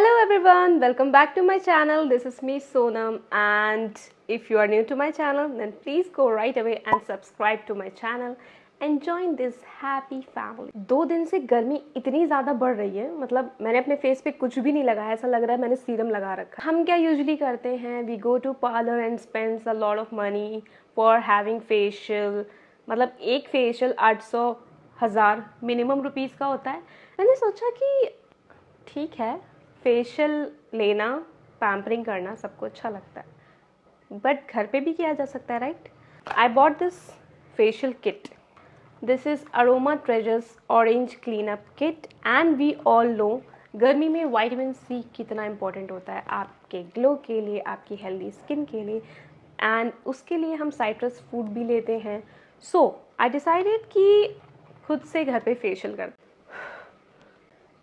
Hello everyone, welcome back to my channel. This is me Sonam, and if you are new to my channel then please go right away and subscribe to my channel and join this happy family. 2 दिन से गर्मी इतनी ज़्यादा बढ़ रही है, मतलब मैंने अपने फेस पे कुछ भी नहीं लगाया, ऐसा लग रहा है मैंने सीरम लगा रखा है। हम क्या यूजुअली करते हैं, we go to parlour and spends a lot of money for having facial, मतलब एक फेशियल 800-1000 मिनिमम रुपीज़ का होता है। मैंने सोचा कि ठीक है, फेशियल लेना, पैम्परिंग करना सबको अच्छा लगता है, बट घर पे भी किया जा सकता है, right? I bought this facial kit. This is Aroma Treasures orange cleanup kit and we all know गर्मी में विटामिन सी कितना इम्पोर्टेंट होता है आपके ग्लो के लिए, आपकी हेल्दी स्किन के लिए, एंड उसके लिए हम साइट्रस फूड भी लेते हैं. सो आई डिसाइडेड कि खुद से घर पे फेशियल करते.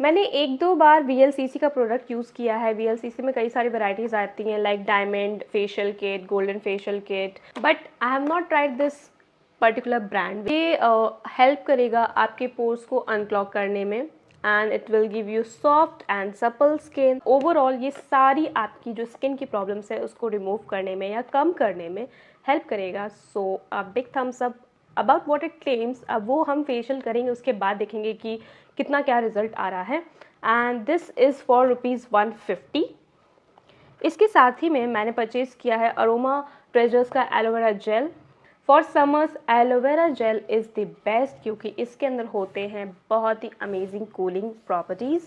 मैंने 1-2 बार VLCC का प्रोडक्ट यूज़ किया है. VLCC में कई सारी वैरायटीज़ आती हैं, like diamond facial kit, golden facial kit, but I have not tried this particular brand. ये हेल्प करेगा आपके पोर्स को अनक्लॉग करने में and it will give you soft and supple skin. Overall ये सारी आपकी जो स्किन की प्रॉब्लम्स है उसको रिमूव करने में या कम करने में हेल्प करेगा. So a big thumbs up about what it claims. अब वो हम फेशियल करेंगे, उसके बाद देखेंगे कि कितना क्या रिजल्ट आ रहा है. And this is for ₹150. इसके साथ ही में मैंने परचेज़ किया है अरोमा ट्रेजर्स का aloe vera gel. For summers aloe vera gel is the best, क्योंकि इसके अंदर होते हैं बहुत ही अमेजिंग कूलिंग प्रॉपर्टीज़.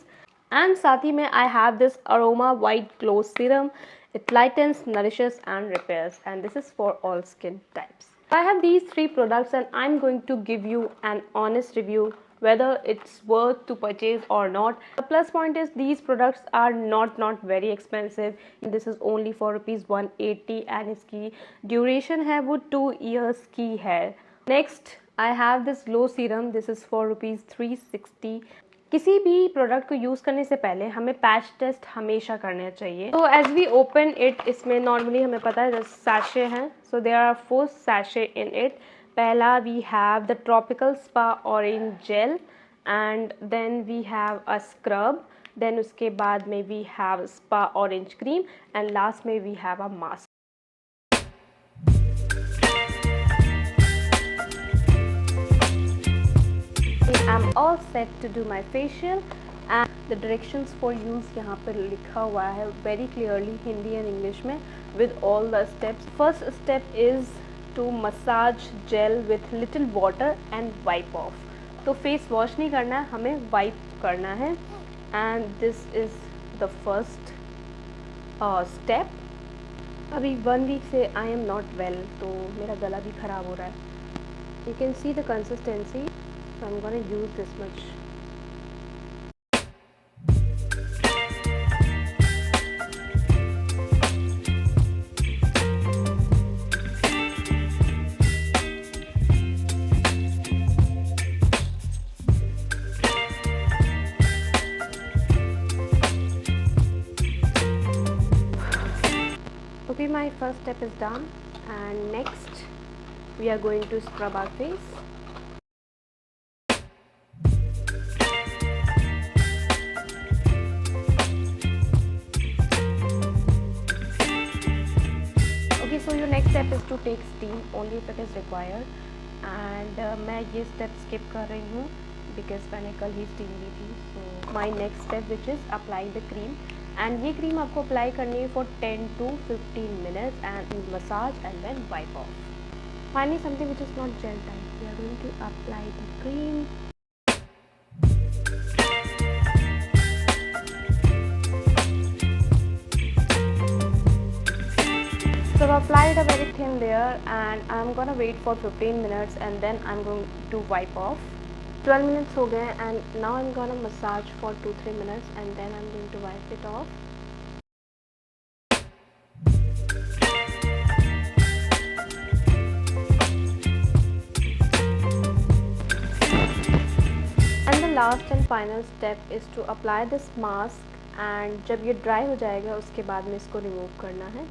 एंड साथ ही में I have this aroma white glow serum. It lightens, nourishes and repairs, and this is for all skin types. I have these 3 products and I'm going to give you an honest review whether it's worth to purchase or not. The plus point is these products are not very expensive. This is only for ₹180 and इसकी duration है वो 2 years की है. Next I have this glow serum. This is for ₹360. किसी भी product को use करने से पहले हमें पैच टेस्ट हमेशा करना चाहिए. तो एज वी ओपन इट, इसमें नॉर्मली हमें पता है सैशे हैं. So there are 4 sachet in it. पहला we have the tropical spa orange gel and then we have a scrub. Then उसके बाद में we have spa orange cream and last में we have a mask. I'm all set to do my facial and the directions for use यहाँ पर लिखा हुआ है very clearly Hindi and English में with all the steps. First step is to massage gel with little water and wipe off. तो face wash नहीं करना है, हमें wipe करना है. And this is the first step. अभी 1 week से I am not well, तो मेरा गला भी ख़राब हो रहा है. You can see the consistency. So I'm gonna use this much. Okay, my first step is done, and next we are going to scrub our face. So your next step is to take steam only if it is required. And मैं ये step skip कर रही हूँ because मैंने कल ही steam ली थी. So my next step which is apply the cream. And ये cream आपको apply करनी है for 10 to 15 minutes and massage and then wipe off. Finally something which is not gel type. We are going to apply the cream. So I've applied a very thin layer and I'm gonna wait for 15 minutes and then I'm going to wipe off. 12 minutes हो गए and now I'm gonna massage for 2-3 minutes and then I'm going to wipe it off. And the last and final step is to apply this mask, and जब ये dry हो जाएगा उसके बाद में इसको remove करना है.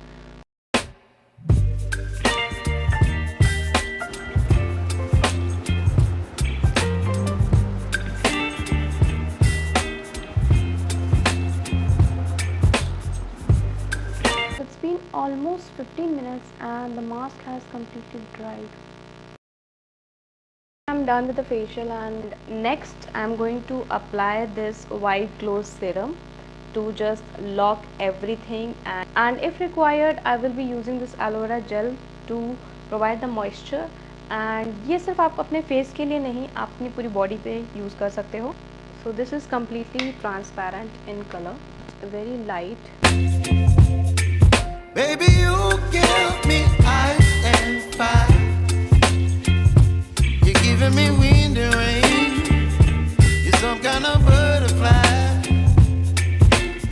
almost 15 minutes and the mask has completely dried. I'm done with the facial, and next I'm going to apply this white glow serum to just lock everything, and if required I will be using this aloe vera gel to provide the moisture. and ये सिर्फ आप अपने face के लिए नहीं, आप अपनी पूरी बॉडी पे यूज़ कर सकते हो. So this is completely transparent in color, very light. Baby, you give me ice and fire. You're giving me wind and rain. You're some kind of butterfly.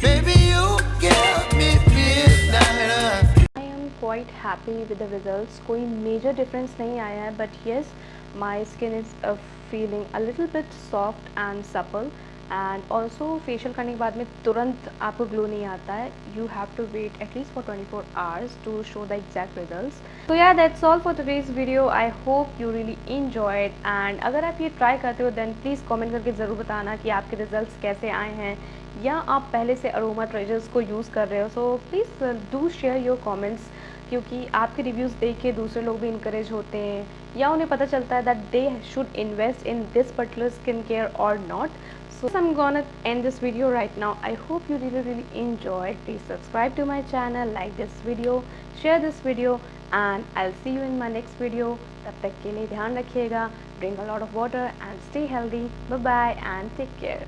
Baby, you give me midnight. I am quite happy with the results. कोई major difference नहीं आया है, but yes, my skin is feeling a little bit soft and supple. And also facial करने के बाद में तुरंत आपको ग्लो नहीं आता है. You have to wait at least for 24 hours to show the exact results. So yeah, that's all for today's video. I hope you really enjoyed. And अगर आप ये ट्राई करते हो then please comment करके ज़रूर बताना कि आपके रिजल्ट्स कैसे आए हैं, या आप पहले से अरोमा ट्रेजर्स को यूज़ कर रहे हो. So please do share your comments, क्योंकि आपके रिव्यूज़ देख के दूसरे लोग भी इंकरेज होते हैं, या उन्हें पता चलता है that they should invest in this particular skin care और not. So I'm gonna end this video right now. I hope you really enjoyed. Please subscribe to my channel, like this video, share this video, and I'll see you in my next video. तब तक के लिए ध्यान रखिएगा. Drink a lot of water and stay healthy. Bye bye and take care.